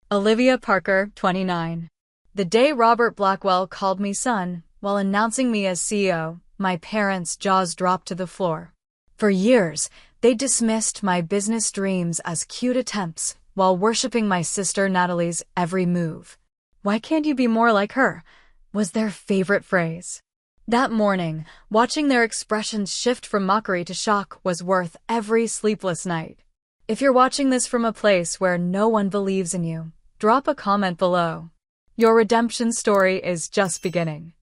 Olivia Parker, 29. The day Robert Blackwell called me son, while announcing me as CEO, my parents' jaws dropped to the floor. For years, they dismissed my business dreams as cute attempts, while worshipping my sister Natalie's every move. "Why can't you be more like her?" was their favorite phrase. That morning, watching their expressions shift from mockery to shock was worth every sleepless night. If you're watching this from a place where no one believes in you, drop a comment below. Your redemption story is just beginning.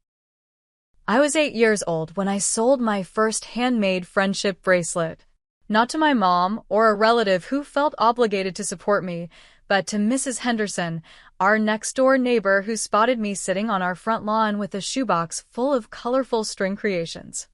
I was 8 years old when I sold my first handmade friendship bracelet. Not to my mom or a relative who felt obligated to support me, but to Mrs. Henderson, our next-door neighbor who spotted me sitting on our front lawn with a shoebox full of colorful string creations.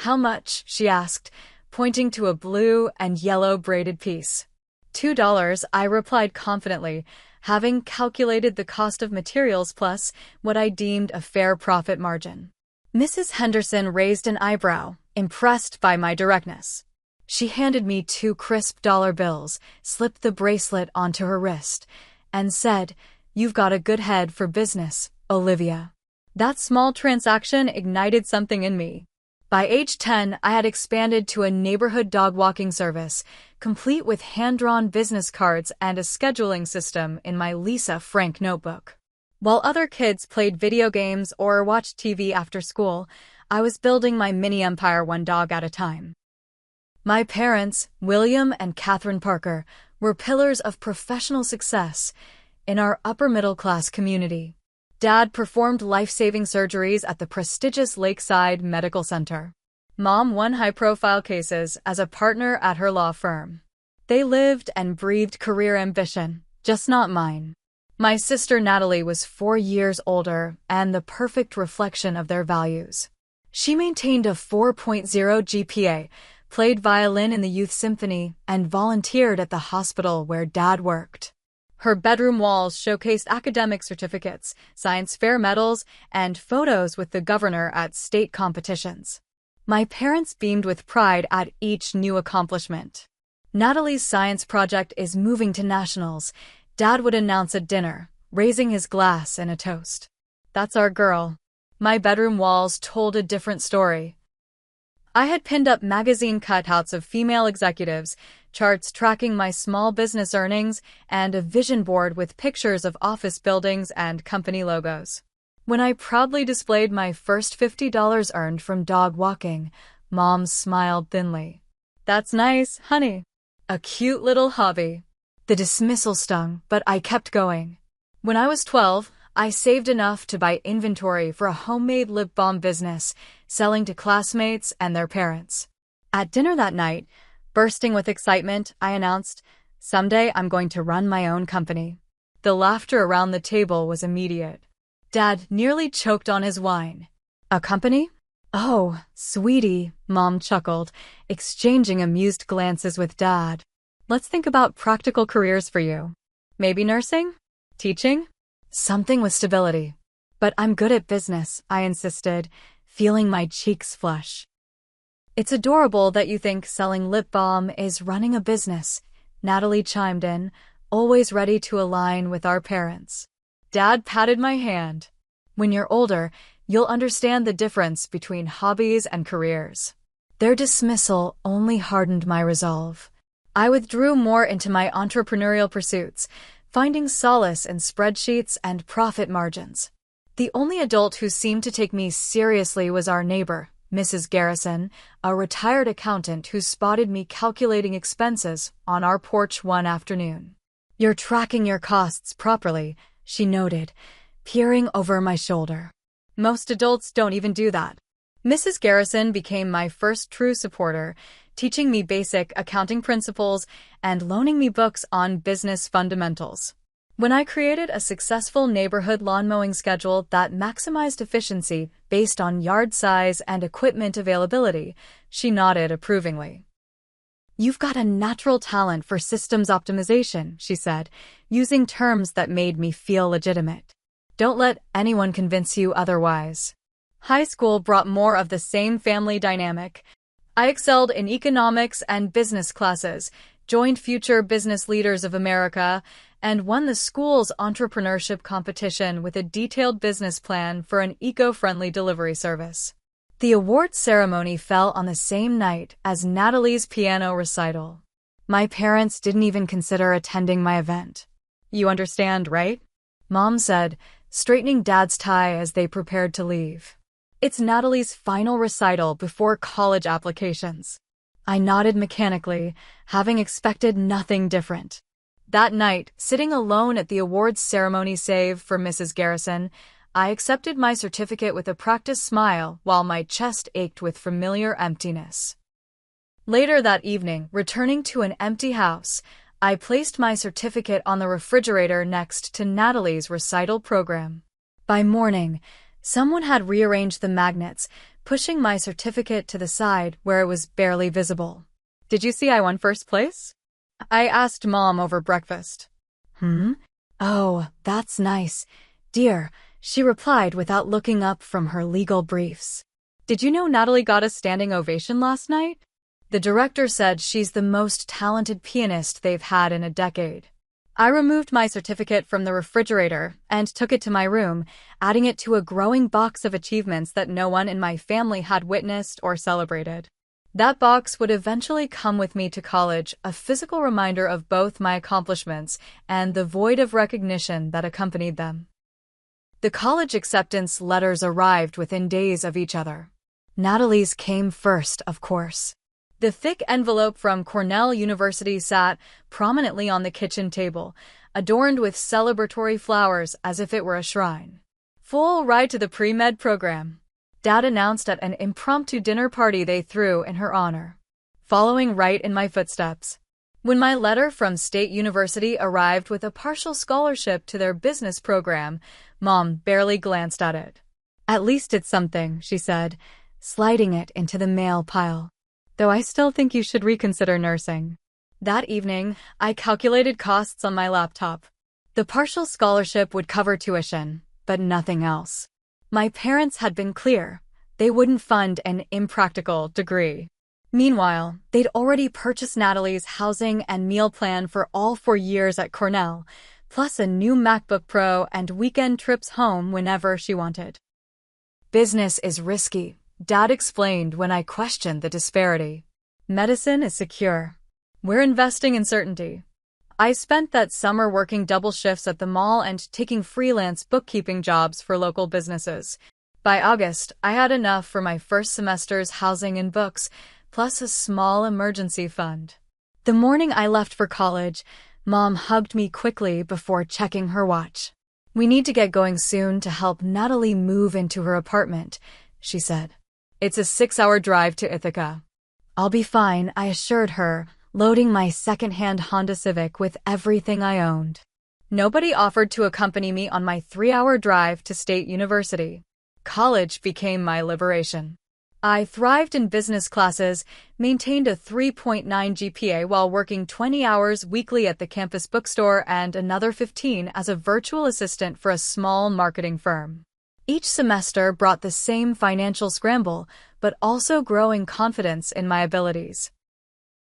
"How much?" she asked, pointing to a blue and yellow braided piece. $2, I replied confidently, having calculated the cost of materials plus what I deemed a fair profit margin. Mrs. Henderson raised an eyebrow, impressed by my directness. She handed me 2 crisp dollar bills, slipped the bracelet onto her wrist, and said, "You've got a good head for business, Olivia." That small transaction ignited something in me. By age 10, I had expanded to a neighborhood dog walking service, complete with hand-drawn business cards and a scheduling system in my Lisa Frank notebook. While other kids played video games or watched TV after school, I was building my mini empire one dog at a time. My parents, William and Catherine Parker, were pillars of professional success in our upper-middle-class community. Dad performed life-saving surgeries at the prestigious Lakeside Medical Center. Mom won high-profile cases as a partner at her law firm. They lived and breathed career ambition, just not mine. My sister Natalie was 4 years older and the perfect reflection of their values. She maintained a 4.0 GPA, played violin in the youth symphony, and volunteered at the hospital where Dad worked. Her bedroom walls showcased academic certificates, science fair medals, and photos with the governor at state competitions. My parents beamed with pride at each new accomplishment. "Natalie's science project is moving to nationals," Dad would announce at dinner, raising his glass in a toast. "That's our girl." My bedroom walls told a different story. I had pinned up magazine cutouts of female executives, charts tracking my small business earnings, and a vision board with pictures of office buildings and company logos. When I proudly displayed my first $50 earned from dog walking, Mom smiled thinly. "That's nice, honey. A cute little hobby." The dismissal stung, but I kept going. When I was 12, I saved enough to buy inventory for a homemade lip balm business, selling to classmates and their parents. At dinner that night, bursting with excitement, I announced, "Someday I'm going to run my own company." The laughter around the table was immediate. Dad nearly choked on his wine. "A company?" "Oh, sweetie," Mom chuckled, exchanging amused glances with Dad. "Let's think about practical careers for you. Maybe nursing? Teaching? Something with stability." "But I'm good at business," I insisted, feeling my cheeks flush. "It's adorable that you think selling lip balm is running a business," Natalie chimed in, always ready to align with our parents. Dad patted my hand. "When you're older, you'll understand the difference between hobbies and careers." Their dismissal only hardened my resolve. I withdrew more into my entrepreneurial pursuits, finding solace in spreadsheets and profit margins. The only adult who seemed to take me seriously was our neighbor, Mrs. Garrison, a retired accountant who spotted me calculating expenses on our porch one afternoon. "You're tracking your costs properly," she noted, peering over my shoulder. "Most adults don't even do that." Mrs. Garrison became my first true supporter, teaching me basic accounting principles and loaning me books on business fundamentals. When I created a successful neighborhood lawn mowing schedule that maximized efficiency based on yard size and equipment availability, she nodded approvingly. "You've got a natural talent for systems optimization," she said, using terms that made me feel legitimate. "Don't let anyone convince you otherwise." High school brought more of the same family dynamic. I excelled in economics and business classes, joined Future Business Leaders of America, and won the school's entrepreneurship competition with a detailed business plan for an eco-friendly delivery service. The awards ceremony fell on the same night as Natalie's piano recital. My parents didn't even consider attending my event. "You understand, right?" Mom said, straightening Dad's tie as they prepared to leave. "It's Natalie's final recital before college applications." I nodded mechanically, having expected nothing different. That night, sitting alone at the awards ceremony save for Mrs. Garrison, I accepted my certificate with a practiced smile while my chest ached with familiar emptiness. Later that evening, returning to an empty house, I placed my certificate on the refrigerator next to Natalie's recital program. By morning, someone had rearranged the magnets, pushing my certificate to the side where it was barely visible. "Did you see I won first place?" I asked Mom over breakfast. "Oh, that's nice, dear," she replied without looking up from her legal briefs. "Did you know Natalie got a standing ovation last night? The director said she's the most talented pianist they've had in a decade." I removed my certificate from the refrigerator and took it to my room, adding it to a growing box of achievements that no one in my family had witnessed or celebrated. That box would eventually come with me to college, a physical reminder of both my accomplishments and the void of recognition that accompanied them. The college acceptance letters arrived within days of each other. Natalie's came first, of course. The thick envelope from Cornell University sat prominently on the kitchen table, adorned with celebratory flowers as if it were a shrine. "Full ride to the pre-med program," Dad announced at an impromptu dinner party they threw in her honor, following right in my footsteps. When my letter from State University arrived with a partial scholarship to their business program, Mom barely glanced at it. "At least it's something," she said, sliding it into the mail pile. "Though I still think you should reconsider nursing." That evening, I calculated costs on my laptop. The partial scholarship would cover tuition, but nothing else. My parents had been clear. They wouldn't fund an impractical degree. Meanwhile, they'd already purchased Natalie's housing and meal plan for all 4 years at Cornell, plus a new MacBook Pro and weekend trips home whenever she wanted. "Business is risky," Dad explained when I questioned the disparity. "Medicine is secure. We're investing in certainty." I spent that summer working double shifts at the mall and taking freelance bookkeeping jobs for local businesses. By August, I had enough for my first semester's housing and books, plus a small emergency fund. The morning I left for college, Mom hugged me quickly before checking her watch. "We need to get going soon to help Natalie move into her apartment," she said. "It's a 6-hour drive to Ithaca." "I'll be fine," I assured her, loading my second-hand Honda Civic with everything I owned. Nobody offered to accompany me on my 3-hour drive to State University. College became my liberation. I thrived in business classes, maintained a 3.9 GPA while working 20 hours weekly at the campus bookstore and another 15 as a virtual assistant for a small marketing firm. Each semester brought the same financial scramble, but also growing confidence in my abilities.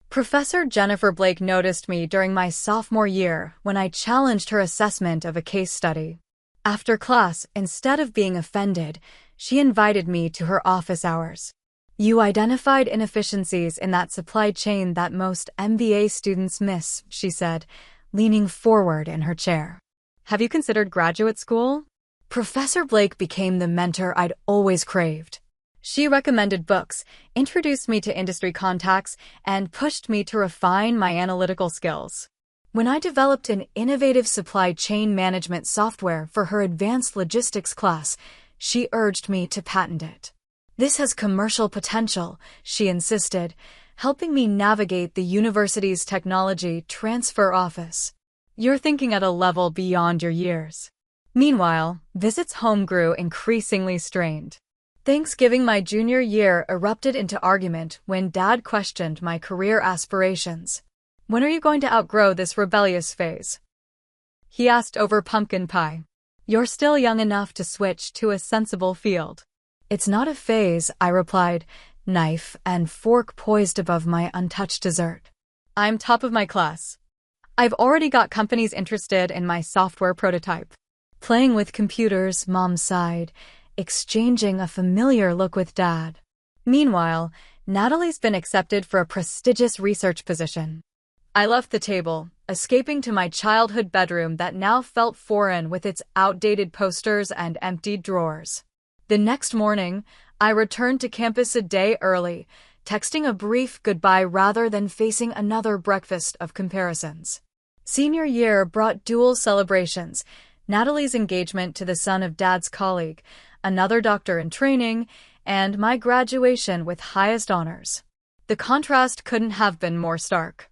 Professor Jennifer Blake noticed me during my sophomore year when I challenged her assessment of a case study. After class, instead of being offended, she invited me to her office hours. "You identified inefficiencies in that supply chain that most MBA students miss," she said, leaning forward in her chair. "Have you considered graduate school?" Professor Blake became the mentor I'd always craved. She recommended books, introduced me to industry contacts, and pushed me to refine my analytical skills. When I developed an innovative supply chain management software for her advanced logistics class, she urged me to patent it. "This has commercial potential," she insisted, helping me navigate the university's technology transfer office. "You're thinking at a level beyond your years." Meanwhile, visits home grew increasingly strained. Thanksgiving my junior year erupted into argument when Dad questioned my career aspirations. "When are you going to outgrow this rebellious phase?" he asked over pumpkin pie. "You're still young enough to switch to a sensible field." "It's not a phase," I replied, knife and fork poised above my untouched dessert. "I'm top of my class. I've already got companies interested in my software prototype. Playing with computers, Mom sighed, exchanging a familiar look with Dad. Meanwhile, Natalie's been accepted for a prestigious research position. I left the table, escaping to my childhood bedroom that now felt foreign with its outdated posters and emptied drawers. The next morning, I returned to campus a day early, texting a brief goodbye rather than facing another breakfast of comparisons. Senior year brought dual celebrations: Natalie's engagement to the son of Dad's colleague, another doctor in training, and my graduation with highest honors. The contrast couldn't have been more stark.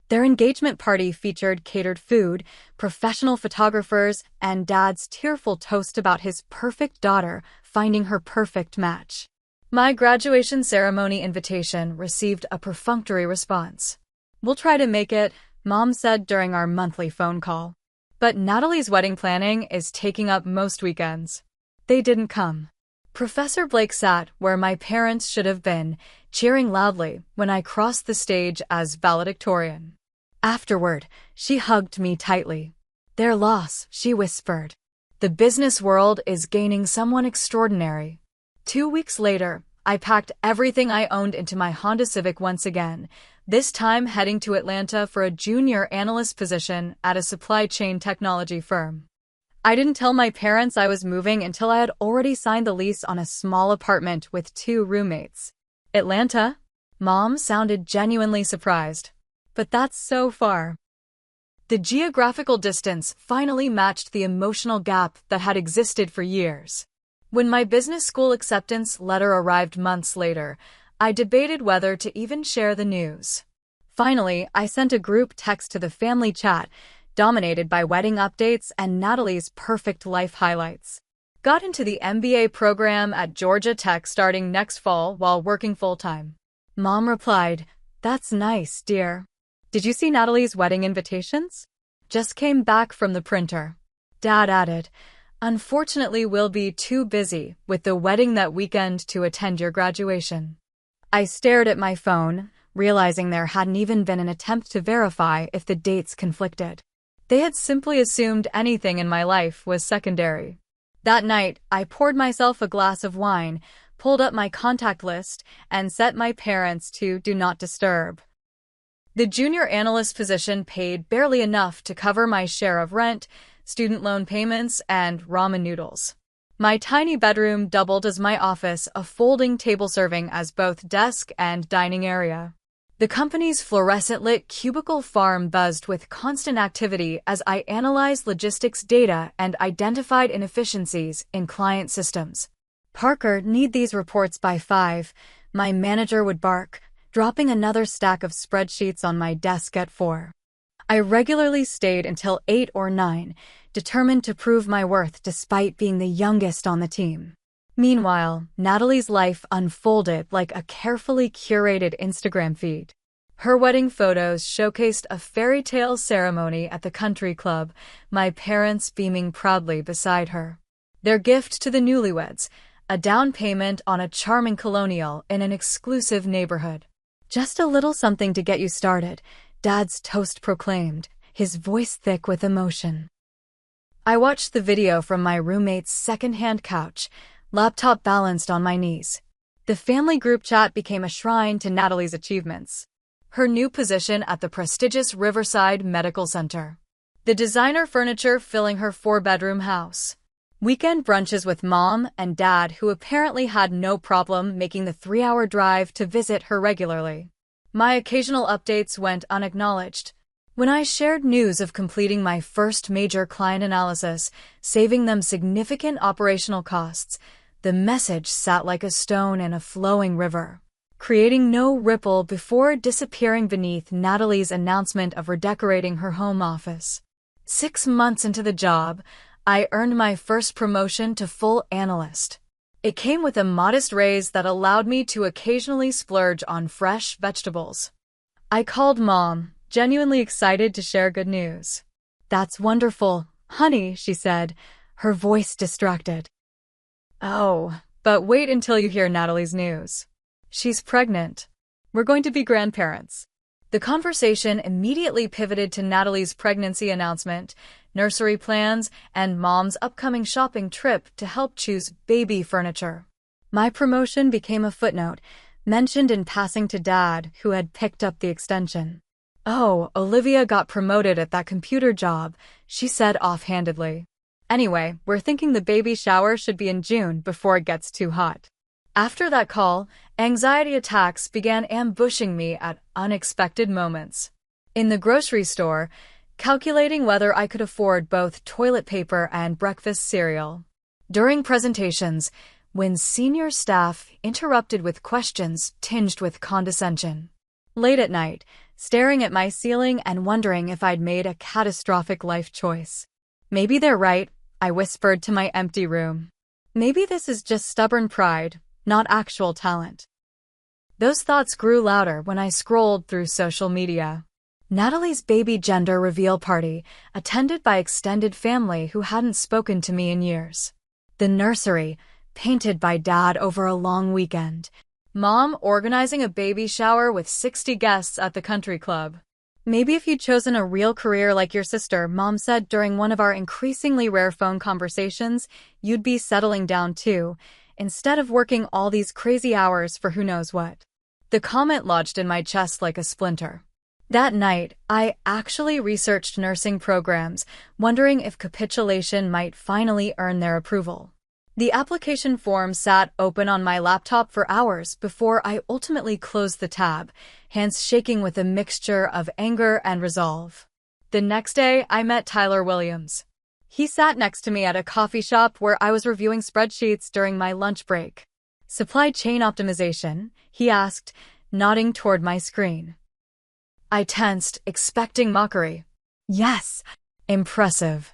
Their engagement party featured catered food, professional photographers, and Dad's tearful toast about his perfect daughter finding her perfect match. My graduation ceremony invitation received a perfunctory response. "We'll try to make it," Mom said during our monthly phone call. But Natalie's wedding planning is taking up most weekends. They didn't come. Professor Blake sat where my parents should have been, cheering loudly when I crossed the stage as valedictorian. Afterward, she hugged me tightly. "Their loss," she whispered. "The business world is gaining someone extraordinary." 2 weeks later, I packed everything I owned into my Honda Civic once again, this time heading to Atlanta for a junior analyst position at a supply chain technology firm. I didn't tell my parents I was moving until I had already signed the lease on a small apartment with 2 roommates. "Atlanta?" Mom sounded genuinely surprised. "But that's so far." The geographical distance finally matched the emotional gap that had existed for years. When my business school acceptance letter arrived months later, I debated whether to even share the news. Finally, I sent a group text to the family chat, dominated by wedding updates and Natalie's perfect life highlights. Got into the MBA program at Georgia Tech starting next fall while working full-time. Mom replied, "That's nice, dear. Did you see Natalie's wedding invitations? Just came back from the printer." Dad added, "Unfortunately, we'll be too busy with the wedding that weekend to attend your graduation." I stared at my phone, realizing there hadn't even been an attempt to verify if the dates conflicted. They had simply assumed anything in my life was secondary. That night, I poured myself a glass of wine, pulled up my contact list, and set my parents to Do Not Disturb. The junior analyst position paid barely enough to cover my share of rent, student loan payments, and ramen noodles. My tiny bedroom doubled as my office, a folding table serving as both desk and dining area. The company's fluorescent-lit cubicle farm buzzed with constant activity as I analyzed logistics data and identified inefficiencies in client systems. "Parker, need these reports by 5, my manager would bark, dropping another stack of spreadsheets on my desk at 4. I regularly stayed until 8 or 9, determined to prove my worth despite being the youngest on the team. Meanwhile, Natalie's life unfolded like a carefully curated Instagram feed. Her wedding photos showcased a fairy tale ceremony at the country club, my parents beaming proudly beside her. Their gift to the newlyweds, a down payment on a charming colonial in an exclusive neighborhood. "Just a little something to get you started," Dad's toast proclaimed, his voice thick with emotion. I watched the video from my roommate's second-hand couch, laptop balanced on my knees. The family group chat became a shrine to Natalie's achievements. Her new position at the prestigious Riverside Medical Center. The designer furniture filling her 4-bedroom house. Weekend brunches with Mom and Dad, who apparently had no problem making the 3-hour drive to visit her regularly. My occasional updates went unacknowledged. When I shared news of completing my first major client analysis, saving them significant operational costs, the message sat like a stone in a flowing river, creating no ripple before disappearing beneath Natalie's announcement of redecorating her home office. 6 months into the job, I earned my first promotion to full analyst. It came with a modest raise that allowed me to occasionally splurge on fresh vegetables. I called Mom, genuinely excited to share good news. "That's wonderful, honey," she said, her voice distracted. "Oh, but wait until you hear Natalie's news. She's pregnant. We're going to be grandparents." The conversation immediately pivoted to Natalie's pregnancy announcement, nursery plans, and Mom's upcoming shopping trip to help choose baby furniture. My promotion became a footnote, mentioned in passing to Dad, who had picked up the extension. "Oh, Olivia got promoted at that computer job," she said offhandedly. "Anyway, we're thinking the baby shower should be in June before it gets too hot." After that call, anxiety attacks began ambushing me at unexpected moments. In the grocery store, calculating whether I could afford both toilet paper and breakfast cereal. During presentations, when senior staff interrupted with questions tinged with condescension. Late at night, staring at my ceiling and wondering if I'd made a catastrophic life choice. "Maybe they're right," I whispered to my empty room. "Maybe this is just stubborn pride, not actual talent." Those thoughts grew louder when I scrolled through social media. Natalie's baby gender reveal party, attended by extended family who hadn't spoken to me in years. The nursery, painted by Dad over a long weekend. Mom organizing a baby shower with 60 guests at the country club. "Maybe if you'd chosen a real career like your sister," Mom said during one of our increasingly rare phone conversations, "you'd be settling down too, instead of working all these crazy hours for who knows what." The comment lodged in my chest like a splinter. That night, I actually researched nursing programs, wondering if capitulation might finally earn their approval. The application form sat open on my laptop for hours before I ultimately closed the tab, hands shaking with a mixture of anger and resolve. The next day, I met Tyler Williams. He sat next to me at a coffee shop where I was reviewing spreadsheets during my lunch break. "Supply chain optimization?" he asked, nodding toward my screen. I tensed, expecting mockery. "Yes." "Impressive."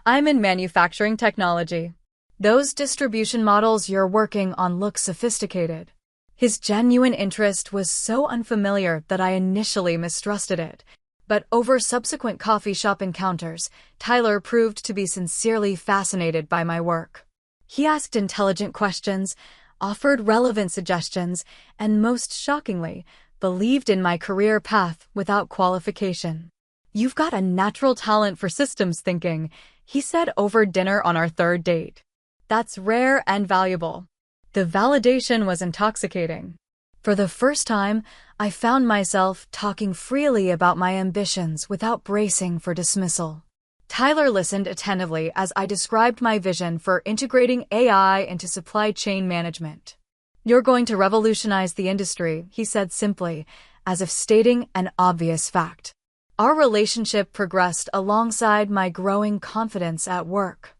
"I'm in manufacturing technology." "Those distribution models you're working on look sophisticated." His genuine interest was so unfamiliar that I initially mistrusted it. But over subsequent coffee shop encounters, Tyler proved to be sincerely fascinated by my work. He asked intelligent questions, offered relevant suggestions, and most shockingly, believed in my career path without qualification. "You've got a natural talent for systems thinking," he said over dinner on our third date. "That's rare and valuable." The validation was intoxicating. For the first time, I found myself talking freely about my ambitions without bracing for dismissal. Tyler listened attentively as I described my vision for integrating AI into supply chain management. "You're going to revolutionize the industry," he said simply, as if stating an obvious fact. Our relationship progressed alongside my growing confidence at work.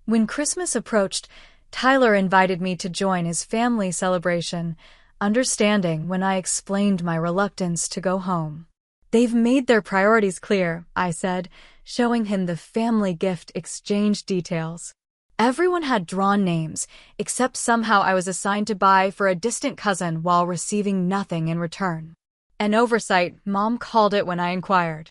When Christmas approached, Tyler invited me to join his family celebration, understanding when I explained my reluctance to go home. "They've made their priorities clear," I said, showing him the family gift exchange details. Everyone had drawn names, except somehow I was assigned to buy for a distant cousin while receiving nothing in return. An oversight, Mom called it when I inquired.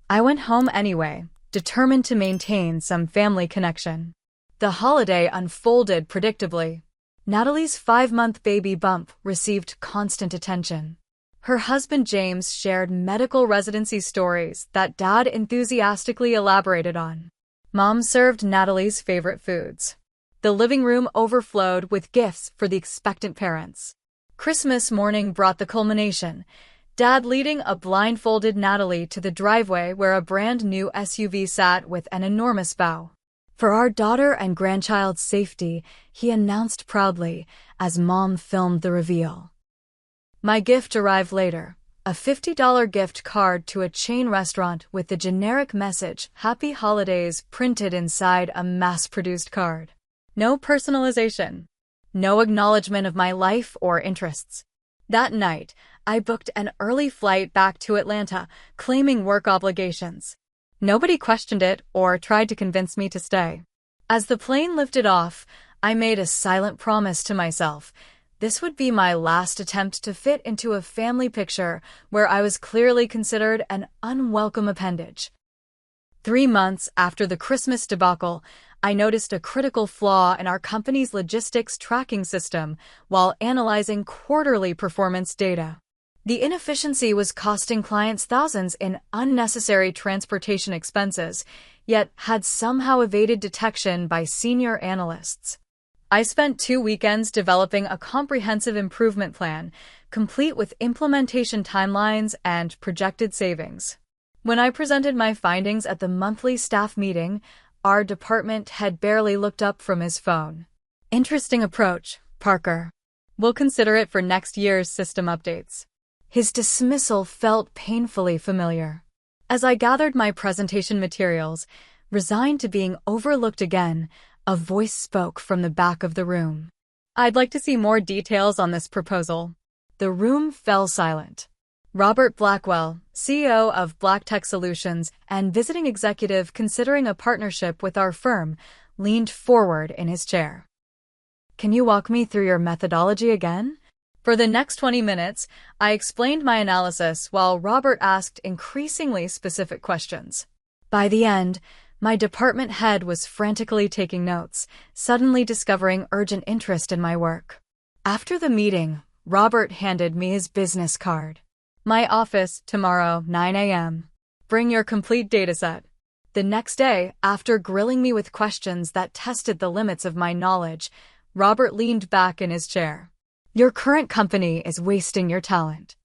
I went home anyway, determined to maintain some family connection. The holiday unfolded predictably. Natalie's 5-month baby bump received constant attention. Her husband James shared medical residency stories that Dad enthusiastically elaborated on. Mom served Natalie's favorite foods. The living room overflowed with gifts for the expectant parents. Christmas morning brought the culmination, Dad leading a blindfolded Natalie to the driveway where a brand-new SUV sat with an enormous bow. "For our daughter and grandchild's safety," he announced proudly as Mom filmed the reveal. My gift arrived later, a $50 gift card to a chain restaurant with the generic message, "Happy Holidays," printed inside a mass-produced card. No personalization. No acknowledgement of my life or interests. That night, I booked an early flight back to Atlanta, claiming work obligations. Nobody questioned it or tried to convince me to stay. As the plane lifted off, I made a silent promise to myself. This would be my last attempt to fit into a family picture where I was clearly considered an unwelcome appendage. 3 months after the Christmas debacle, I noticed a critical flaw in our company's logistics tracking system while analyzing quarterly performance data. The inefficiency was costing clients thousands in unnecessary transportation expenses, yet had somehow evaded detection by senior analysts. I spent 2 weekends developing a comprehensive improvement plan, complete with implementation timelines and projected savings. When I presented my findings at the monthly staff meeting, our department head barely looked up from his phone. Interesting approach, Parker. We'll consider it for next year's system updates. His dismissal felt painfully familiar. As I gathered my presentation materials, resigned to being overlooked again, a voice spoke from the back of the room. I'd like to see more details on this proposal. The room fell silent. Robert Blackwell, CEO of Black Tech Solutions and visiting executive considering a partnership with our firm, leaned forward in his chair. Can you walk me through your methodology again? For the next 20 minutes, I explained my analysis while Robert asked increasingly specific questions. By the end, my department head was frantically taking notes, suddenly discovering urgent interest in my work. After the meeting, Robert handed me his business card. My office, tomorrow, 9 a.m. Bring your complete dataset. The next day, after grilling me with questions that tested the limits of my knowledge, Robert leaned back in his chair. Your current company is wasting your talent.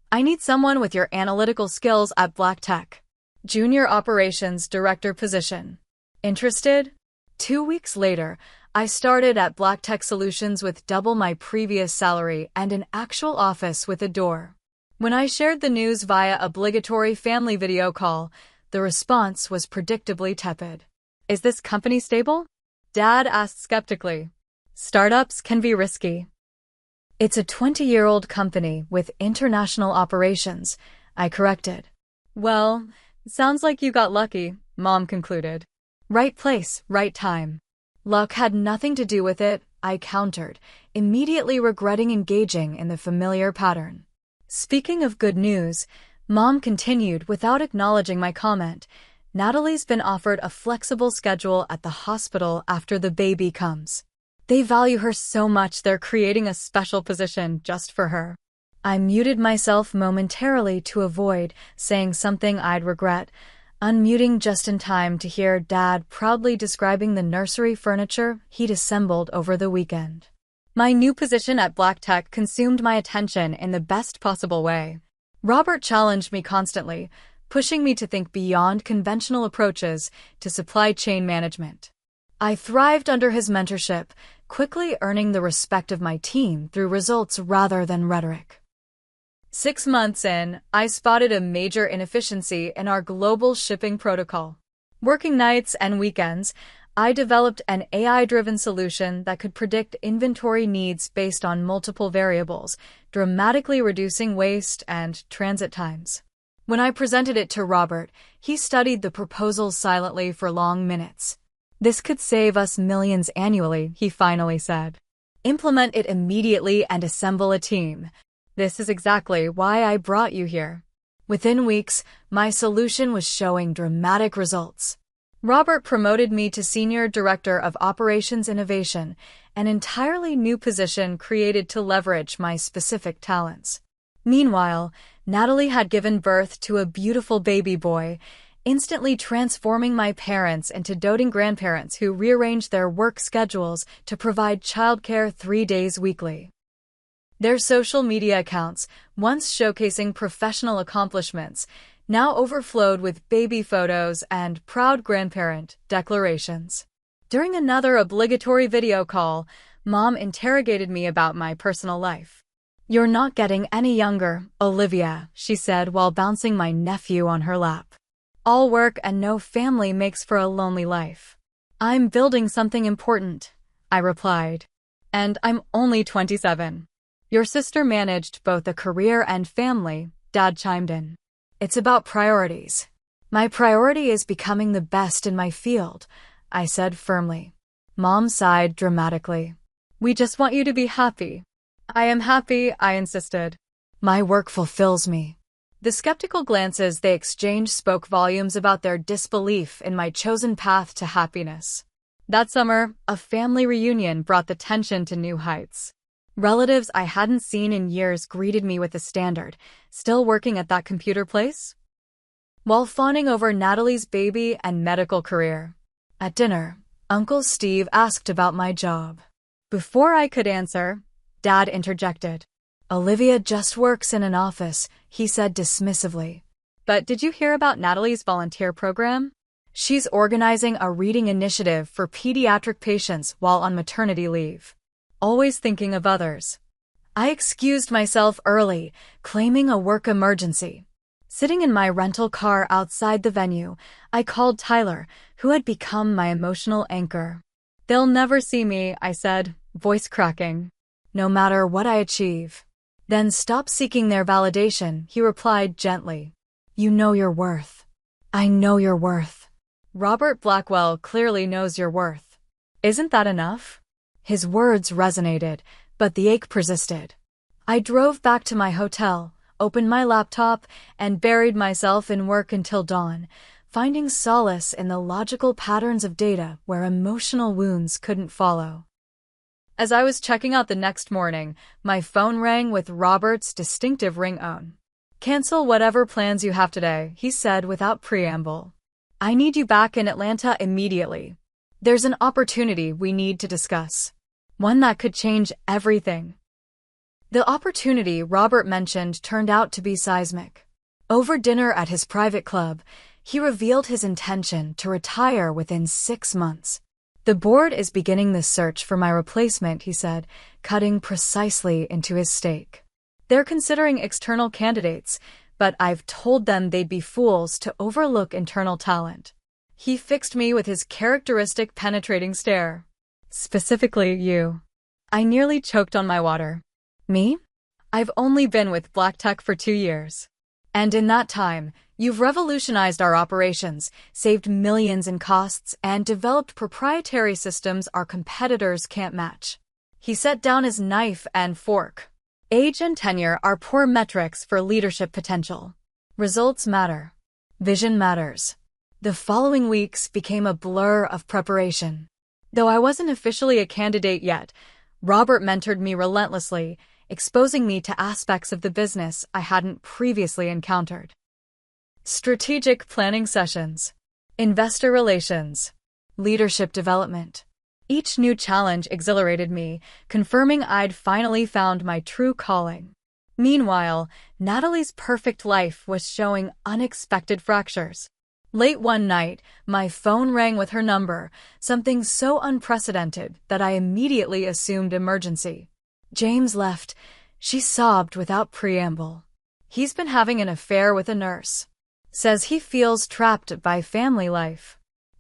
I need someone with your analytical skills at Black Tech. Junior Operations Director position. Interested? 2 weeks later, I started at Black Tech Solutions with double my previous salary and an actual office with a door. When I shared the news via obligatory family video call, the response was predictably tepid. Is this company stable? Dad asked skeptically. Startups can be risky. It's a 20-year-old company with international operations, I corrected. Well, sounds like you got lucky, Mom concluded. Right place, right time. Luck had nothing to do with it, I countered, immediately regretting engaging in the familiar pattern. Speaking of good news, Mom continued without acknowledging my comment. Natalie's been offered a flexible schedule at the hospital after the baby comes. They value her so much they're creating a special position just for her. I muted myself momentarily to avoid saying something I'd regret, unmuting just in time to hear Dad proudly describing the nursery furniture he'd assembled over the weekend. My new position at Black Tech consumed my attention in the best possible way. Robert challenged me constantly, pushing me to think beyond conventional approaches to supply chain management. I thrived under his mentorship, quickly earning the respect of my team through results rather than rhetoric. 6 months in, I spotted a major inefficiency in our global shipping protocol. Working nights and weekends, I developed an AI-driven solution that could predict inventory needs based on multiple variables, dramatically reducing waste and transit times. When I presented it to Robert, he studied the proposal silently for long minutes. This could save us millions annually, he finally said. Implement it immediately and assemble a team. This is exactly why I brought you here. Within weeks, my solution was showing dramatic results. Robert promoted me to Senior Director of Operations Innovation, an entirely new position created to leverage my specific talents. Meanwhile, Natalie had given birth to a beautiful baby boy, instantly transforming my parents into doting grandparents who rearranged their work schedules to provide childcare 3 days weekly. Their social media accounts, once showcasing professional accomplishments, now overflowed with baby photos and proud grandparent declarations. During another obligatory video call, Mom interrogated me about my personal life. You're not getting any younger, Olivia, she said while bouncing my nephew on her lap. All work and no family makes for a lonely life. I'm building something important, I replied. And I'm only 27. Your sister managed both a career and family, Dad chimed in. It's about priorities. My priority is becoming the best in my field, I said firmly. Mom sighed dramatically. We just want you to be happy. I am happy, I insisted. My work fulfills me. The skeptical glances they exchanged spoke volumes about their disbelief in my chosen path to happiness. That summer, a family reunion brought the tension to new heights. Relatives I hadn't seen in years greeted me with the standard, "Still working at that computer place?" while fawning over Natalie's baby and medical career. At dinner, Uncle Steve asked about my job. Before I could answer, Dad interjected. "Olivia just works in an office," he said dismissively. "But did you hear about Natalie's volunteer program? She's organizing a reading initiative for pediatric patients while on maternity leave. Always thinking of others." I excused myself early, claiming a work emergency. Sitting in my rental car outside the venue, I called Tyler, who had become my emotional anchor. "They'll never see me," I said, voice cracking. "No matter what I achieve." "Then stop seeking their validation," he replied gently. "You know your worth." "I know your worth." Robert Blackwell clearly knows your worth. Isn't that enough? His words resonated, but the ache persisted. I drove back to my hotel, opened my laptop, and buried myself in work until dawn, finding solace in the logical patterns of data where emotional wounds couldn't follow. As I was checking out the next morning, my phone rang with Robert's distinctive ringtone. "Cancel whatever plans you have today," he said without preamble. "I need you back in Atlanta immediately. There's an opportunity we need to discuss. One that could change everything." The opportunity Robert mentioned turned out to be seismic. Over dinner at his private club, he revealed his intention to retire within 6 months. "The board is beginning the search for my replacement," he said, cutting precisely into his stake. "They're considering external candidates, but I've told them they'd be fools to overlook internal talent." He fixed me with his characteristic penetrating stare. "Specifically you." I nearly choked on my water. "Me? I've only been with Black Tech for 2 years. And in that time, you've revolutionized our operations, saved millions in costs, and developed proprietary systems our competitors can't match." He set down his knife and fork. "Age and tenure are poor metrics for leadership potential. Results matter. Vision matters." The following weeks became a blur of preparation. Though I wasn't officially a candidate yet, Robert mentored me relentlessly, exposing me to aspects of the business I hadn't previously encountered. Strategic planning sessions, investor relations, leadership development. Each new challenge exhilarated me, confirming I'd finally found my true calling. Meanwhile, Natalie's perfect life was showing unexpected fractures. Late one night, my phone rang with her number, something so unprecedented that I immediately assumed emergency. "James left," she sobbed without preamble. "He's been having an affair with a nurse. Says he feels trapped by family life."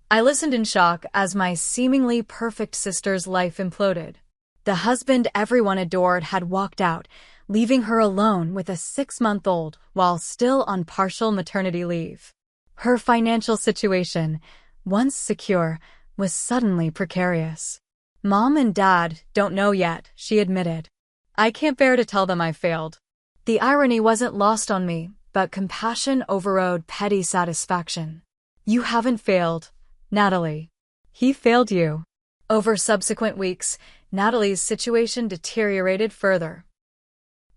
I listened in shock as my seemingly perfect sister's life imploded. The husband everyone adored had walked out, leaving her alone with a 6-month-old while still on partial maternity leave. Her financial situation, once secure, was suddenly precarious. "Mom and Dad don't know yet," she admitted. "I can't bear to tell them I failed." The irony wasn't lost on me, but compassion overrode petty satisfaction. "You haven't failed, Natalie. He failed you." Over subsequent weeks, Natalie's situation deteriorated further.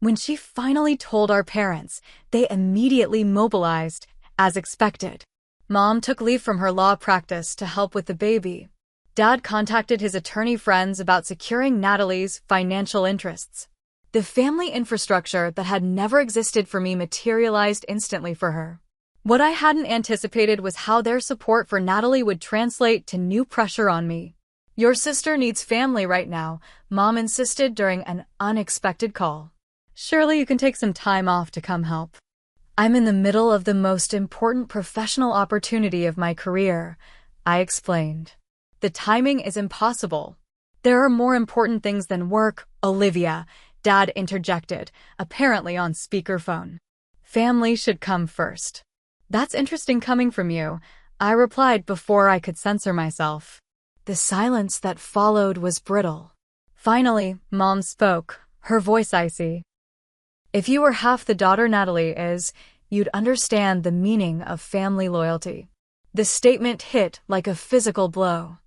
When she finally told our parents, they immediately mobilized, as expected. Mom took leave from her law practice to help with the baby. Dad contacted his attorney friends about securing Natalie's financial interests. The family infrastructure that had never existed for me materialized instantly for her. What I hadn't anticipated was how their support for Natalie would translate to new pressure on me. "Your sister needs family right now," Mom insisted during an unexpected call. "Surely you can take some time off to come help." "I'm in the middle of the most important professional opportunity of my career," I explained. "The timing is impossible." "There are more important things than work, Olivia," Dad interjected, apparently on speakerphone. "Family should come first." "That's interesting coming from you," I replied before I could censor myself. The silence that followed was brittle. Finally, Mom spoke, her voice icy. "If you were half the daughter Natalie is, you'd understand the meaning of family loyalty." The statement hit like a physical blow.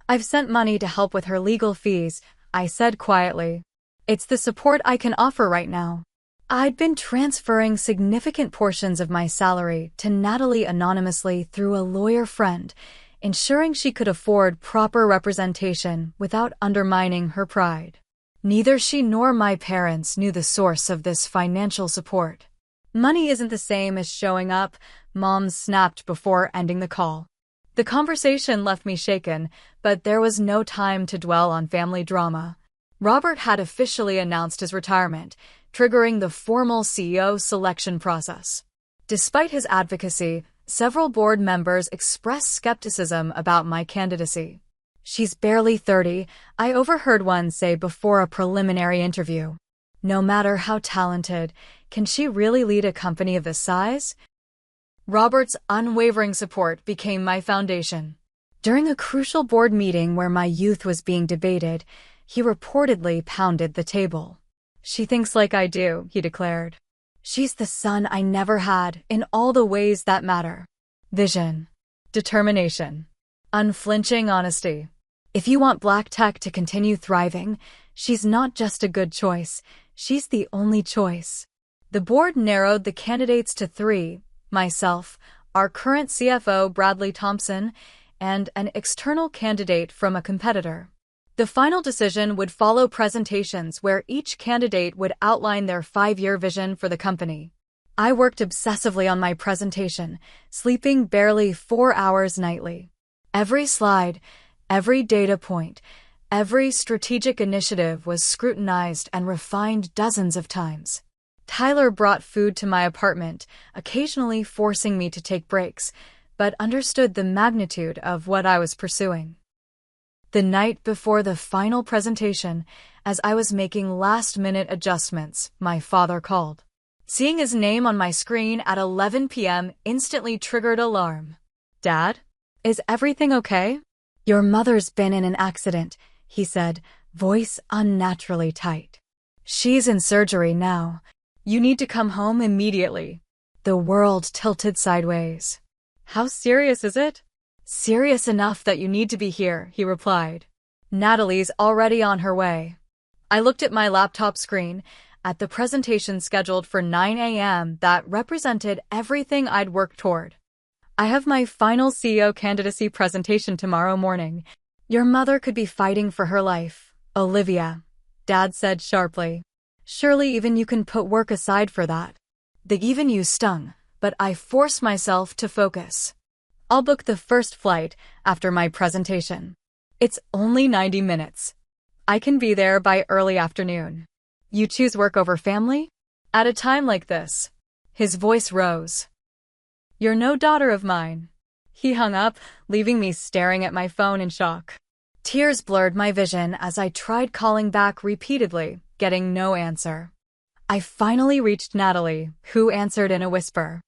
"I've sent money to help with her legal fees," I said quietly. It's the support I can offer right now. I'd been transferring significant portions of my salary to Natalie anonymously through a lawyer friend, ensuring she could afford proper representation without undermining her pride. Neither she nor my parents knew the source of this financial support. Money isn't the same as showing up, Mom snapped before ending the call. The conversation left me shaken, but there was no time to dwell on family drama. Robert had officially announced his retirement, triggering the formal CEO selection process. Despite his advocacy, several board members expressed skepticism about my candidacy. "She's barely 30, I overheard one say before a preliminary interview. No matter how talented, can she really lead a company of this size?" Robert's unwavering support became my foundation. During a crucial board meeting where my youth was being debated, he reportedly pounded the table. "She thinks like I do," he declared. "She's the son I never had in all the ways that matter. Vision, determination, unflinching honesty. If you want Black Tech to continue thriving, she's not just a good choice, she's the only choice." The board narrowed the candidates to three: myself, our current CFO Bradley Thompson, and an external candidate from a competitor. The final decision would follow presentations where each candidate would outline their 5-year vision for the company. I worked obsessively on my presentation, sleeping barely 4 hours nightly. Every slide, every data point, every strategic initiative was scrutinized and refined dozens of times. Tyler brought food to my apartment, occasionally forcing me to take breaks, but understood the magnitude of what I was pursuing. The night before the final presentation, as I was making last-minute adjustments, my father called. Seeing his name on my screen at 11 p.m. instantly triggered alarm. "Dad? Is everything okay?" "Your mother's been in an accident," he said, voice unnaturally tight. "She's in surgery now. You need to come home immediately." The world tilted sideways. "How serious is it?" "Serious enough that you need to be here," he replied. "Natalie's already on her way." I looked at my laptop screen, at the presentation scheduled for 9 a.m. that represented everything I'd worked toward. "I have my final CEO candidacy presentation tomorrow morning. Your mother could be fighting for her life, Olivia," Dad said sharply. "Surely even you can put work aside for that." The "even you" stung, but I forced myself to focus. "I'll book the first flight after my presentation. It's only 90 minutes. I can be there by early afternoon. You choose work over family? At a time like this." His voice rose. "You're no daughter of mine." He hung up, leaving me staring at my phone in shock. Tears blurred my vision as I tried calling back repeatedly, getting no answer. I finally reached Natalie, who answered in a whisper.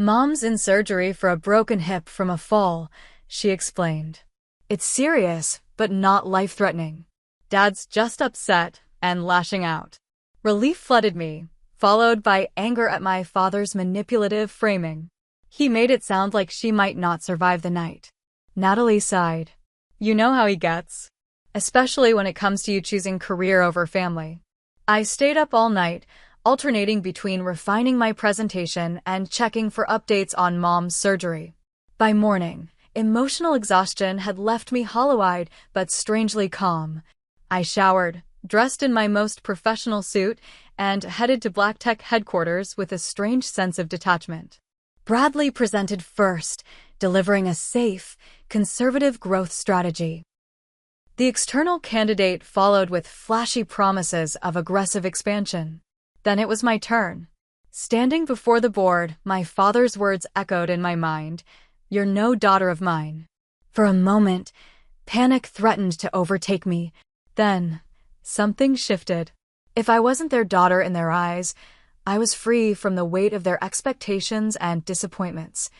"Mom's in surgery for a broken hip from a fall," she explained. "It's serious, but not life-threatening." Dad's just upset and lashing out. Relief flooded me, followed by anger at my father's manipulative framing. He made it sound like she might not survive the night. Natalie sighed. "You know how he gets. Especially when it comes to you choosing career over family." I stayed up all night, alternating between refining my presentation and checking for updates on Mom's surgery. By morning, emotional exhaustion had left me hollow-eyed but strangely calm. I showered, dressed in my most professional suit, and headed to Black Tech headquarters with a strange sense of detachment. Bradley presented first, delivering a safe, conservative growth strategy. The external candidate followed with flashy promises of aggressive expansion. Then it was my turn. Standing before the board, my father's words echoed in my mind, "You're no daughter of mine." For a moment, panic threatened to overtake me. Then, something shifted. If I wasn't their daughter in their eyes, I was free from the weight of their expectations and disappointments.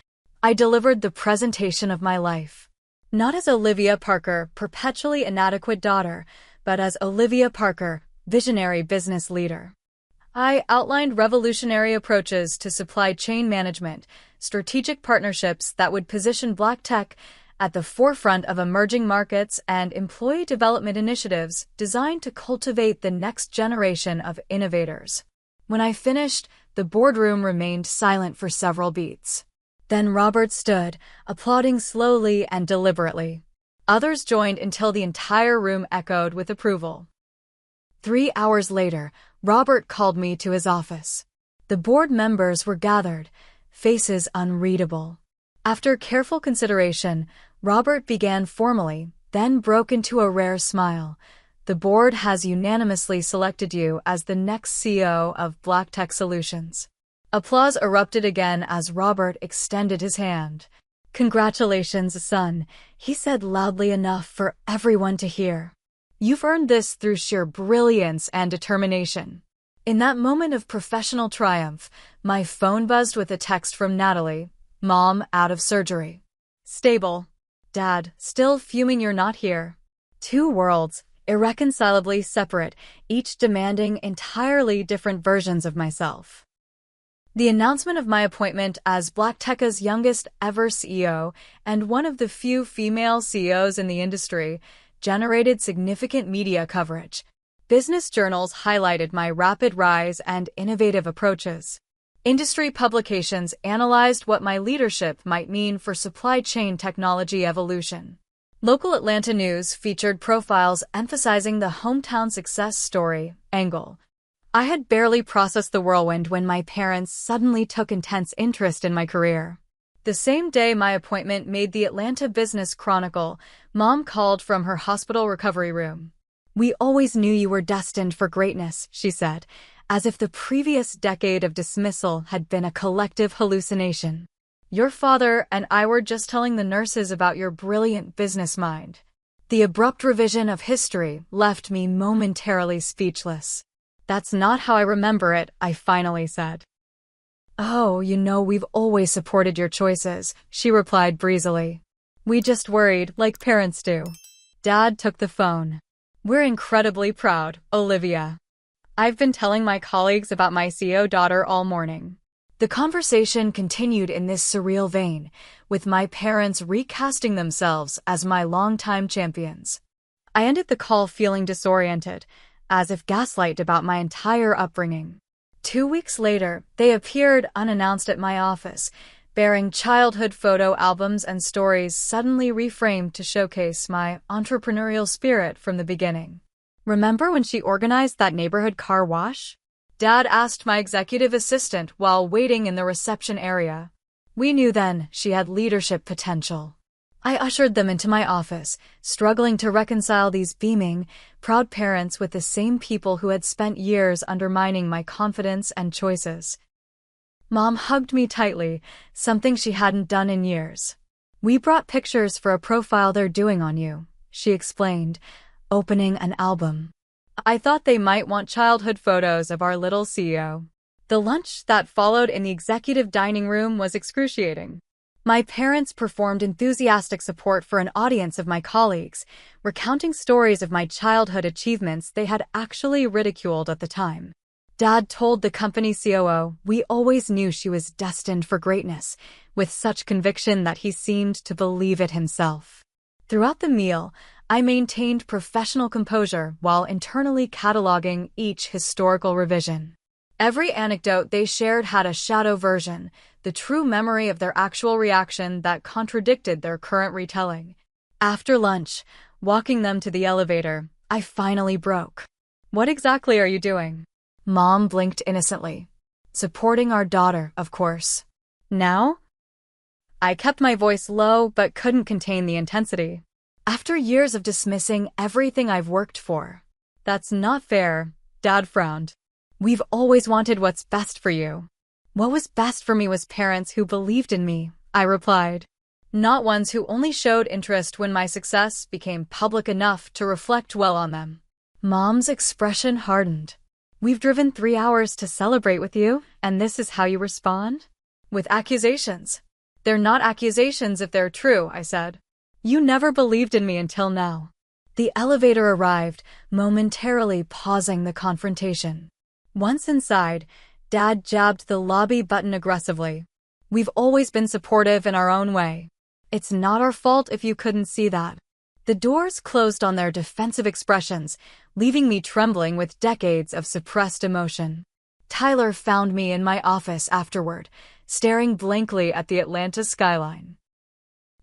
I delivered the presentation of my life. Not as Olivia Parker, perpetually inadequate daughter, but as Olivia Parker, visionary business leader. I outlined revolutionary approaches to supply chain management, strategic partnerships that would position Black Tech at the forefront of emerging markets and employee development initiatives designed to cultivate the next generation of innovators. When I finished, the boardroom remained silent for several beats. Then Robert stood, applauding slowly and deliberately. Others joined until the entire room echoed with approval. 3 hours later, Robert called me to his office. The board members were gathered, faces unreadable. After careful consideration, Robert began formally, then broke into a rare smile. The board has unanimously selected you as the next CEO of Black Tech Solutions. Applause erupted again as Robert extended his hand. Congratulations, son, he said loudly enough for everyone to hear. You've earned this through sheer brilliance and determination. In that moment of professional triumph, my phone buzzed with a text from Natalie. Mom, out of surgery. Stable. Dad, still fuming you're not here. 2 worlds, irreconcilably separate, each demanding entirely different versions of myself. The announcement of my appointment as Black Tech's youngest ever CEO and one of the few female CEOs in the industry generated significant media coverage. Business journals highlighted my rapid rise and innovative approaches. Industry publications analyzed what my leadership might mean for supply chain technology evolution. Local Atlanta news featured profiles emphasizing the hometown success story angle. I had barely processed the whirlwind when my parents suddenly took intense interest in my career. The same day my appointment made the Atlanta Business Chronicle, Mom called from her hospital recovery room. We always knew you were destined for greatness, she said, as if the previous decade of dismissal had been a collective hallucination. Your father and I were just telling the nurses about your brilliant business mind. The abrupt revision of history left me momentarily speechless. That's not how I remember it, I finally said. Oh, we've always supported your choices, she replied breezily. We just worried, like parents do. Dad took the phone. We're incredibly proud, Olivia. I've been telling my colleagues about my CEO daughter all morning. The conversation continued in this surreal vein, with my parents recasting themselves as my longtime champions. I ended the call feeling disoriented, as if gaslighted about my entire upbringing. 2 weeks later, they appeared unannounced at my office, bearing childhood photo albums and stories suddenly reframed to showcase my entrepreneurial spirit from the beginning. Remember when she organized that neighborhood car wash? Dad asked my executive assistant while waiting in the reception area. We knew then she had leadership potential. I ushered them into my office, struggling to reconcile these beaming, proud parents with the same people who had spent years undermining my confidence and choices. Mom hugged me tightly, something she hadn't done in years. We brought pictures for a profile they're doing on you, she explained, opening an album. I thought they might want childhood photos of our little CEO. The lunch that followed in the executive dining room was excruciating. My parents performed enthusiastic support for an audience of my colleagues, recounting stories of my childhood achievements they had actually ridiculed at the time. Dad told the company COO we always knew she was destined for greatness, with such conviction that he seemed to believe it himself. Throughout the meal, I maintained professional composure while internally cataloging each historical revision. Every anecdote they shared had a shadow version, the true memory of their actual reaction that contradicted their current retelling. After lunch, walking them to the elevator, I finally broke. What exactly are you doing? Mom blinked innocently. Supporting our daughter, of course. Now? I kept my voice low but couldn't contain the intensity. After years of dismissing everything I've worked for. That's not fair, Dad frowned. We've always wanted what's best for you. What was best for me was parents who believed in me, I replied. Not ones who only showed interest when my success became public enough to reflect well on them. Mom's expression hardened. We've driven 3 hours to celebrate with you, and this is how you respond? With accusations. They're not accusations if they're true, I said. You never believed in me until now. The elevator arrived, momentarily pausing the confrontation. Once inside, Dad jabbed the lobby button aggressively. We've always been supportive in our own way. It's not our fault if you couldn't see that. The doors closed on their defensive expressions, leaving me trembling with decades of suppressed emotion. Tyler found me in my office afterward, staring blankly at the Atlanta skyline.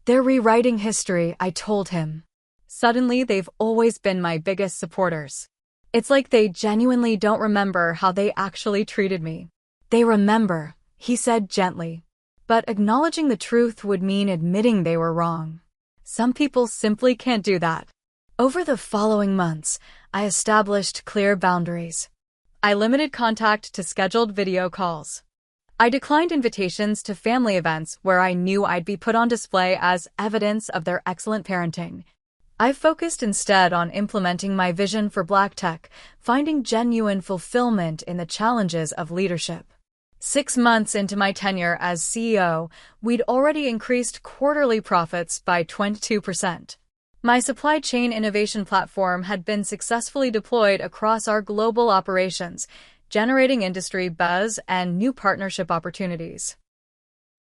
"They're rewriting history," I told him. "Suddenly, they've always been my biggest supporters. It's like they genuinely don't remember how they actually treated me." "They remember," he said gently. "But acknowledging the truth would mean admitting they were wrong. Some people simply can't do that." Over the following months, I established clear boundaries. I limited contact to scheduled video calls. I declined invitations to family events where I knew I'd be put on display as evidence of their excellent parenting. I focused instead on implementing my vision for Black tech, finding genuine fulfillment in the challenges of leadership. 6 months into my tenure as CEO, we'd already increased quarterly profits by 22%. My supply chain innovation platform had been successfully deployed across our global operations, generating industry buzz and new partnership opportunities.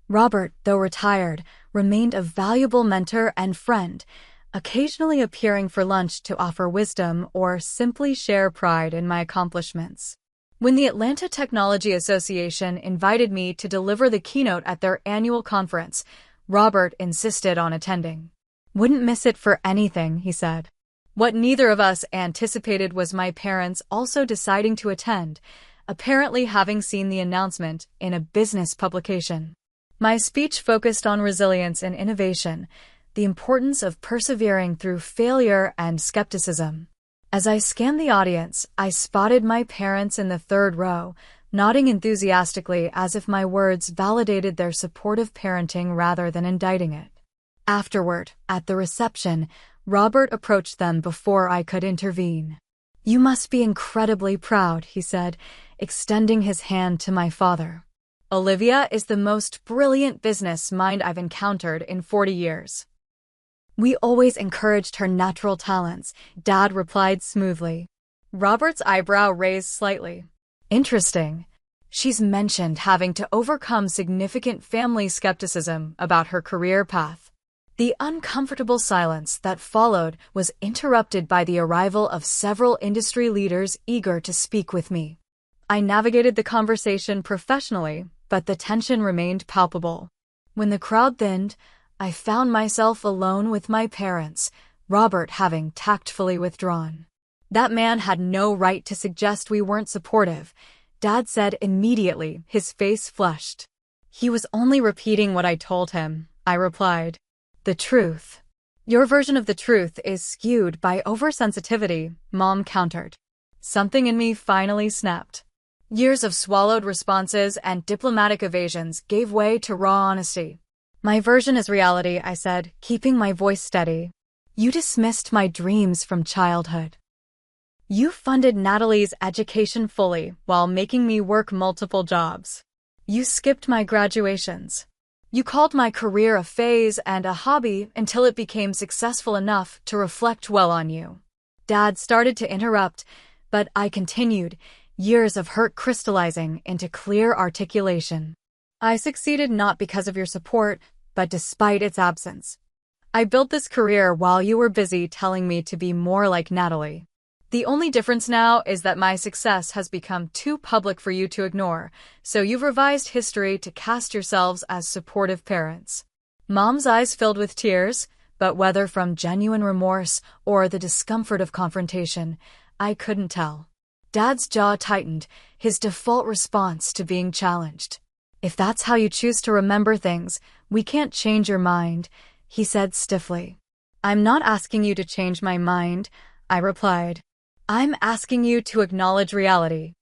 Robert, though retired, remained a valuable mentor and friend, occasionally appearing for lunch to offer wisdom or simply share pride in my accomplishments. When the Atlanta Technology Association invited me to deliver the keynote at their annual conference, Robert insisted on attending. "Wouldn't miss it for anything," he said. What neither of us anticipated was my parents also deciding to attend, apparently having seen the announcement in a business publication. My speech focused on resilience and innovation, the importance of persevering through failure and skepticism. As I scanned the audience, I spotted my parents in the third row, nodding enthusiastically as if my words validated their supportive parenting rather than indicting it. Afterward, at the reception, Robert approached them before I could intervene. "You must be incredibly proud," he said, extending his hand to my father. "Olivia is the most brilliant business mind I've encountered in 40 years. We always encouraged her natural talents," Dad replied smoothly. Robert's eyebrow raised slightly. "Interesting. She's mentioned having to overcome significant family skepticism about her career path." The uncomfortable silence that followed was interrupted by the arrival of several industry leaders eager to speak with me. I navigated the conversation professionally, but the tension remained palpable. When the crowd thinned, I found myself alone with my parents, Robert having tactfully withdrawn. "That man had no right to suggest we weren't supportive," Dad said immediately, his face flushed. "He was only repeating what I told him," I replied. "The truth." "Your version of the truth is skewed by oversensitivity," Mom countered. Something in me finally snapped. Years of swallowed responses and diplomatic evasions gave way to raw honesty. "My version is reality," I said, keeping my voice steady. "You dismissed my dreams from childhood. You funded Natalie's education fully while making me work multiple jobs. You skipped my graduations. You called my career a phase and a hobby until it became successful enough to reflect well on you." Dad started to interrupt, but I continued, years of hurt crystallizing into clear articulation. "I succeeded not because of your support, but despite its absence. I built this career while you were busy telling me to be more like Natalie. The only difference now is that my success has become too public for you to ignore, so you've revised history to cast yourselves as supportive parents." Mom's eyes filled with tears, but whether from genuine remorse or the discomfort of confrontation, I couldn't tell. Dad's jaw tightened, his default response to being challenged. "If that's how you choose to remember things, we can't change your mind," he said stiffly. "I'm not asking you to change my mind," I replied. "I'm asking you to acknowledge reality.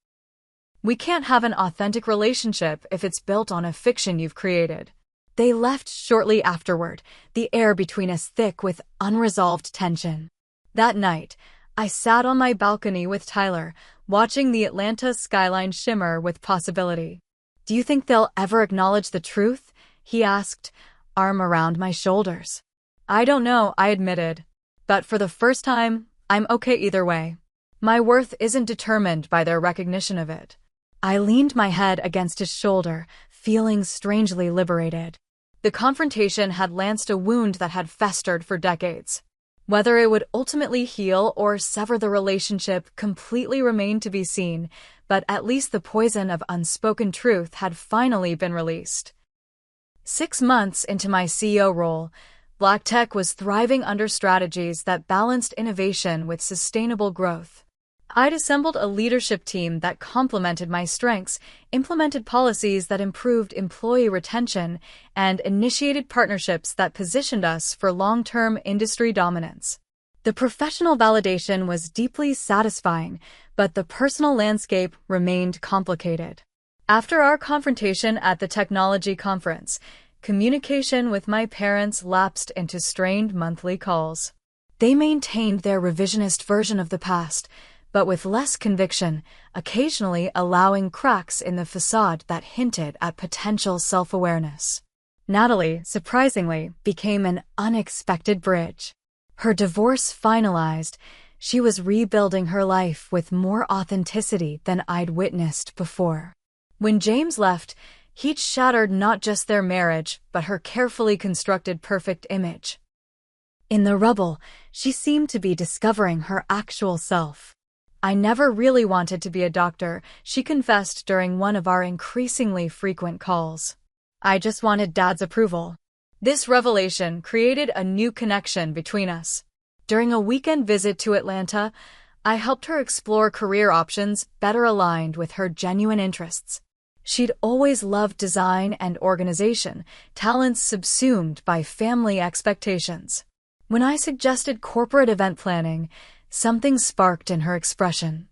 We can't have an authentic relationship if it's built on a fiction you've created." They left shortly afterward, the air between us thick with unresolved tension. That night, I sat on my balcony with Tyler, watching the Atlanta skyline shimmer with possibility. "Do you think they'll ever acknowledge the truth?" he asked, arm around my shoulders. "I don't know," I admitted. "But for the first time, I'm okay either way. My worth isn't determined by their recognition of it." I leaned my head against his shoulder, feeling strangely liberated. The confrontation had lanced a wound that had festered for decades. Whether it would ultimately heal or sever the relationship completely remained to be seen, but at least the poison of unspoken truth had finally been released. 6 months into my CEO role, Black Tech was thriving under strategies that balanced innovation with sustainable growth. I'd assembled a leadership team that complemented my strengths, implemented policies that improved employee retention, and initiated partnerships that positioned us for long-term industry dominance. The professional validation was deeply satisfying, but the personal landscape remained complicated. After our confrontation at the technology conference, communication with my parents lapsed into strained monthly calls. They maintained their revisionist version of the past, but with less conviction, occasionally allowing cracks in the facade that hinted at potential self-awareness. Natalie, surprisingly, became an unexpected bridge. Her divorce finalized, she was rebuilding her life with more authenticity than I'd witnessed before. When James left, he'd shattered not just their marriage, but her carefully constructed perfect image. In the rubble, she seemed to be discovering her actual self. I never really wanted to be a doctor, she confessed during one of our increasingly frequent calls. I just wanted Dad's approval. This revelation created a new connection between us. During a weekend visit to Atlanta, I helped her explore career options better aligned with her genuine interests. She'd always loved design and organization, talents subsumed by family expectations. When I suggested corporate event planning, something sparked in her expression.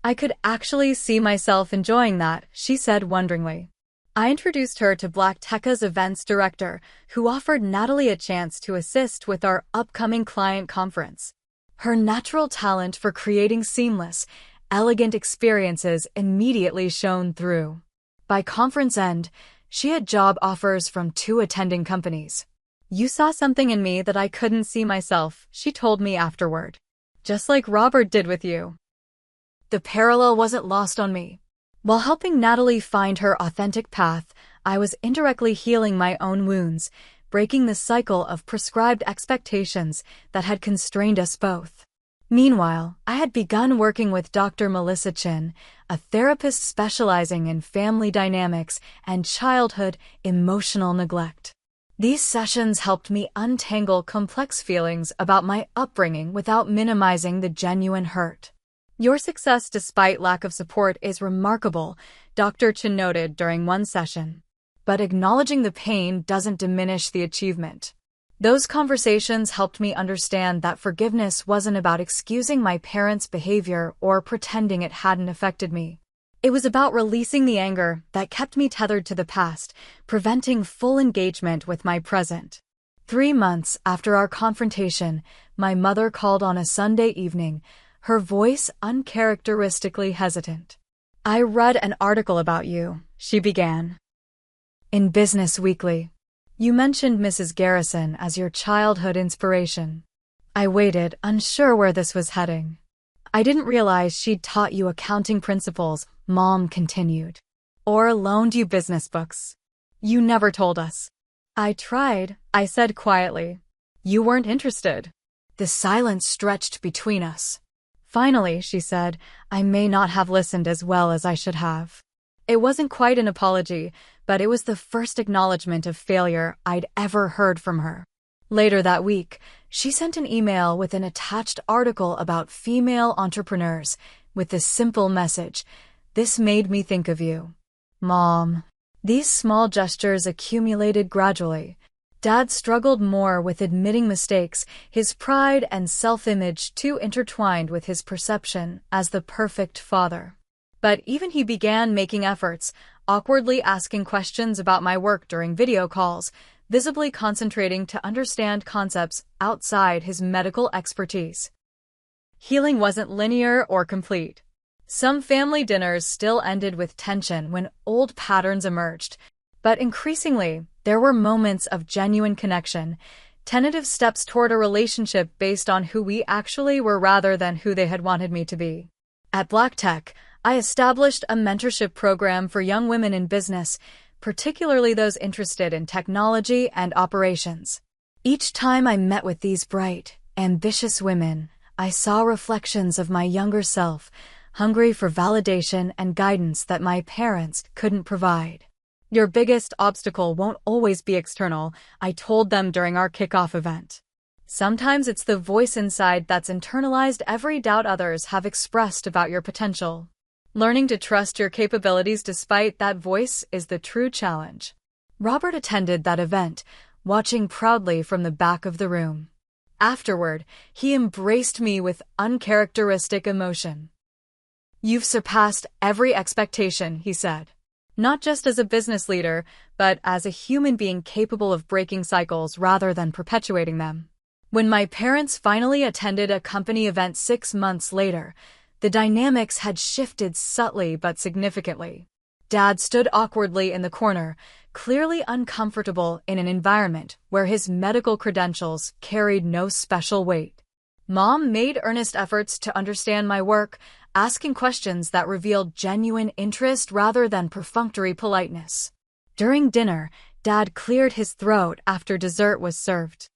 I could actually see myself enjoying that, she said wonderingly. I introduced her to Black Tech's events director, who offered Natalie a chance to assist with our upcoming client conference. Her natural talent for creating seamless, elegant experiences immediately shone through. By conference end, she had job offers from 2 attending companies. You saw something in me that I couldn't see myself, she told me afterward. Just like Robert did with you. The parallel wasn't lost on me. While helping Natalie find her authentic path, I was indirectly healing my own wounds, breaking the cycle of prescribed expectations that had constrained us both. Meanwhile, I had begun working with Dr. Melissa Chin, a therapist specializing in family dynamics and childhood emotional neglect. These sessions helped me untangle complex feelings about my upbringing without minimizing the genuine hurt. Your success despite lack of support is remarkable, Dr. Chin noted during one session. But acknowledging the pain doesn't diminish the achievement. Those conversations helped me understand that forgiveness wasn't about excusing my parents' behavior or pretending it hadn't affected me. It was about releasing the anger that kept me tethered to the past, preventing full engagement with my present. 3 months after our confrontation, my mother called on a Sunday evening, her voice uncharacteristically hesitant. I read an article about you, she began. In Business Weekly. You mentioned Mrs. Garrison as your childhood inspiration. I waited, unsure where this was heading. I didn't realize she'd taught you accounting principles, Mom continued. Or loaned you business books. You never told us. I tried, I said quietly. You weren't interested. The silence stretched between us. Finally, she said, I may not have listened as well as I should have. It wasn't quite an apology, but it was the first acknowledgement of failure I'd ever heard from her. Later that week, she sent an email with an attached article about female entrepreneurs, with the simple message, "This made me think of you, Mom." These small gestures accumulated gradually. Dad struggled more with admitting mistakes, his pride and self-image too intertwined with his perception as the perfect father. But even he began making efforts, awkwardly asking questions about my work during video calls, visibly concentrating to understand concepts outside his medical expertise. Healing wasn't linear or complete. Some family dinners still ended with tension when old patterns emerged, but increasingly, there were moments of genuine connection, tentative steps toward a relationship based on who we actually were rather than who they had wanted me to be. At Black Tech, I established a mentorship program for young women in business, particularly those interested in technology and operations. Each time I met with these bright, ambitious women, I saw reflections of my younger self, hungry for validation and guidance that my parents couldn't provide. Your biggest obstacle won't always be external, I told them during our kickoff event. Sometimes it's the voice inside that's internalized every doubt others have expressed about your potential. Learning to trust your capabilities despite that voice is the true challenge. Robert attended that event, watching proudly from the back of the room. Afterward, he embraced me with uncharacteristic emotion. "You've surpassed every expectation," he said. "Not just as a business leader, but as a human being capable of breaking cycles rather than perpetuating them." When my parents finally attended a company event 6 months later, the dynamics had shifted subtly but significantly. Dad stood awkwardly in the corner, clearly uncomfortable in an environment where his medical credentials carried no special weight. Mom made earnest efforts to understand my work, asking questions that revealed genuine interest rather than perfunctory politeness. During dinner, Dad cleared his throat after dessert was served.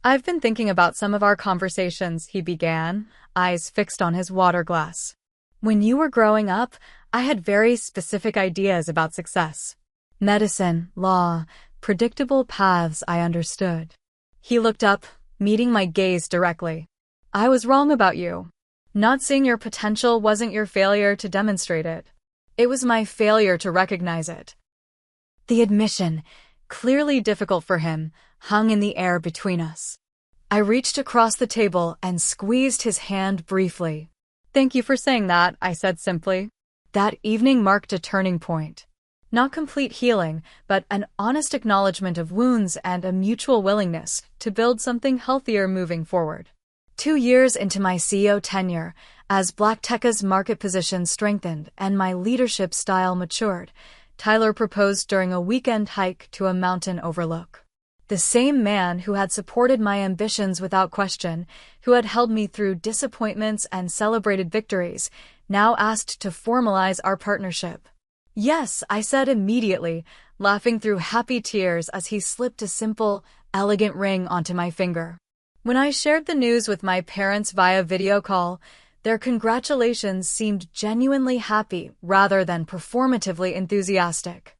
"I've been thinking about some of our conversations," he began, eyes fixed on his water glass. "When you were growing up, I had very specific ideas about success. Medicine, law, predictable paths I understood." He looked up, meeting my gaze directly. "I was wrong about you. Not seeing your potential wasn't your failure to demonstrate it. It was my failure to recognize it." The admission, clearly difficult for him, hung in the air between us. I reached across the table and squeezed his hand briefly. "Thank you for saying that," I said simply. That evening marked a turning point. Not complete healing, but an honest acknowledgement of wounds and a mutual willingness to build something healthier moving forward. 2 years into my CEO tenure, as BlackTecha's market position strengthened and my leadership style matured, Tyler proposed during a weekend hike to a mountain overlook. The same man who had supported my ambitions without question, who had held me through disappointments and celebrated victories, now asked to formalize our partnership. "Yes," I said immediately, laughing through happy tears as he slipped a simple, elegant ring onto my finger. When I shared the news with my parents via video call, their congratulations seemed genuinely happy rather than performatively enthusiastic.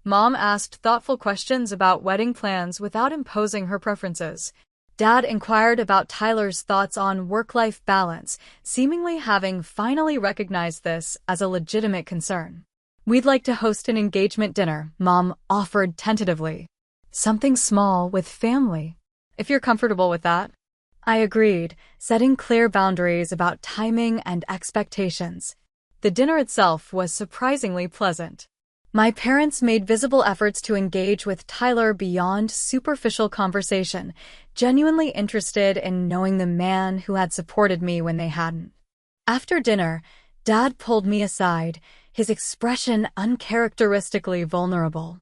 Mom asked thoughtful questions about wedding plans without imposing her preferences. Dad inquired about Tyler's thoughts on work-life balance, seemingly having finally recognized this as a legitimate concern. "We'd like to host an engagement dinner," Mom offered tentatively. "Something small with family, if you're comfortable with that." I agreed, setting clear boundaries about timing and expectations. The dinner itself was surprisingly pleasant. My parents made visible efforts to engage with Tyler beyond superficial conversation, genuinely interested in knowing the man who had supported me when they hadn't. After dinner, Dad pulled me aside, his expression uncharacteristically vulnerable.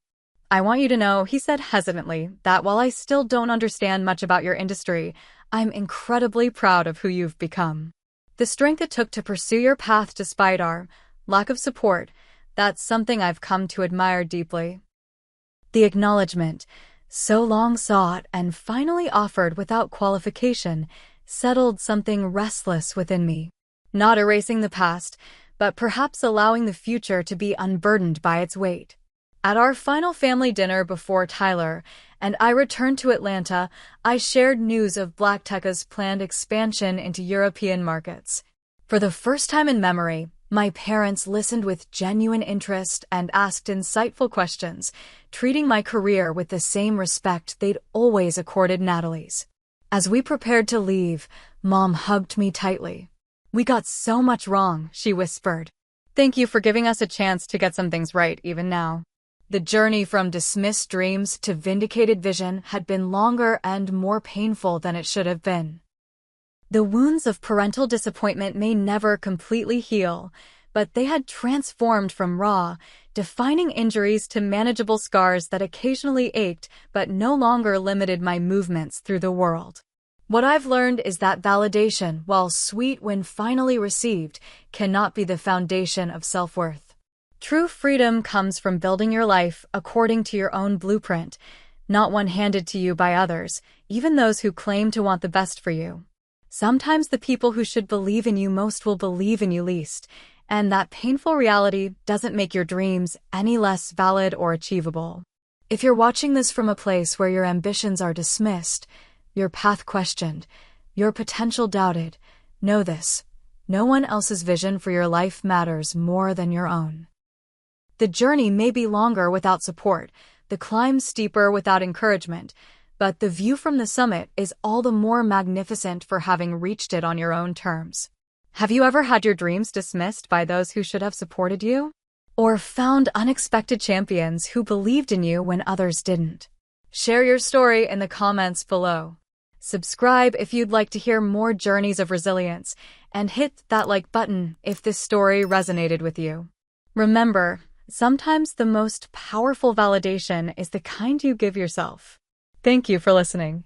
"I want you to know," he said hesitantly, "that while I still don't understand much about your industry, I'm incredibly proud of who you've become. The strength it took to pursue your path despite our lack of support, that's something I've come to admire deeply." The acknowledgement, so long sought and finally offered without qualification, settled something restless within me. Not erasing the past, but perhaps allowing the future to be unburdened by its weight. At our final family dinner before Tyler and I returned to Atlanta, I shared news of BlackTecha's planned expansion into European markets. For the first time in memory, my parents listened with genuine interest and asked insightful questions, treating my career with the same respect they'd always accorded Natalie's. As we prepared to leave, Mom hugged me tightly. "We got so much wrong," she whispered. "Thank you for giving us a chance to get some things right even now." The journey from dismissed dreams to vindicated vision had been longer and more painful than it should have been. The wounds of parental disappointment may never completely heal, but they had transformed from raw, defining injuries to manageable scars that occasionally ached but no longer limited my movements through the world. What I've learned is that validation, while sweet when finally received, cannot be the foundation of self-worth. True freedom comes from building your life according to your own blueprint, not one handed to you by others, even those who claim to want the best for you. Sometimes the people who should believe in you most will believe in you least, and that painful reality doesn't make your dreams any less valid or achievable. If you're watching this from a place where your ambitions are dismissed, your path questioned, your potential doubted, know this: no one else's vision for your life matters more than your own. The journey may be longer without support, the climb steeper without encouragement, but the view from the summit is all the more magnificent for having reached it on your own terms. Have you ever had your dreams dismissed by those who should have supported you? Or found unexpected champions who believed in you when others didn't? Share your story in the comments below. Subscribe if you'd like to hear more journeys of resilience, and hit that like button if this story resonated with you. Remember, sometimes the most powerful validation is the kind you give yourself. Thank you for listening.